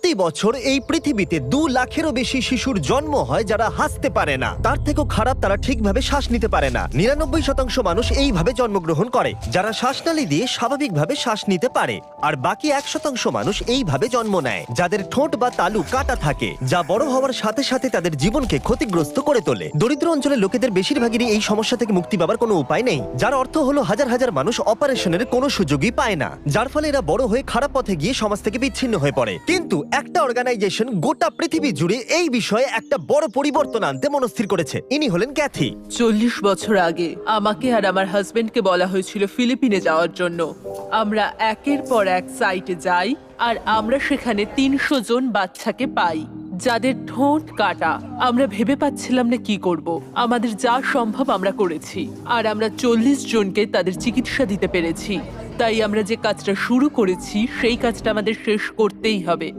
প্রতি বছর এই পৃথিবীতে 2 লাখেরও বেশি শিশুর জন্ম হয় যারা হাসতে পারে না। তার থেকেও খারাপ, তারা ঠিকভাবে শ্বাস নিতে পারে না। 99% মানুষ এইভাবে জন্মগ্রহণ করে, যারা শ্বাসনালী দিয়ে স্বাভাবিকভাবে শ্বাস নিতে পারে। আর বাকি 1% মানুষ এইভাবে জন্ম নেয়, যাদের ঠোঁট বা তালু কাটা থাকে, যা বড় হওয়ার সাথে সাথে তাদের জীবনকে ক্ষতিগ্রস্ত করে তোলে। দরিদ্র অঞ্চলের লোকেদের বেশিরভাগেরই এই সমস্যা থেকে মুক্তি পাবার কোনো উপায় নেই, যার অর্থ হলো হাজার হাজার মানুষ অপারেশনের কোনো সুযোগই পায় না, যার ফলে এরা বড় হয়ে খারাপ পথে গিয়ে সমাজ থেকে বিচ্ছিন্ন হয়ে পড়ে। কিন্তু একটা অর্গানাইজেশন গোটা পৃথিবী জুড়ে এই বিষয়ে একটা বড় পরিবর্তন আনতে মনস্থির করেছে। ইনি হলেন ক্যাথি। 40 বছর আগে আমাকে আর আমার হাজবেন্ডকে বলা হয়েছিল ফিলিপিনে যাওয়ার জন্য। আমরা একের পর এক সাইটে যাই আর আমরা সেখানে 300 জন বাচ্চাকে পাই যাদের ঠোঁট কাটা। আমরা ভেবে পাচ্ছিলাম না কি করব। আমাদের যা সম্ভব আমরা করেছি, আর আমরা 40 জনকে তাদের চিকিৎসা দিতে পেরেছি। তাই আমরা যে কাজটা শুরু করেছি সেই কাজটা আমাদের শেষ করতেই হবে।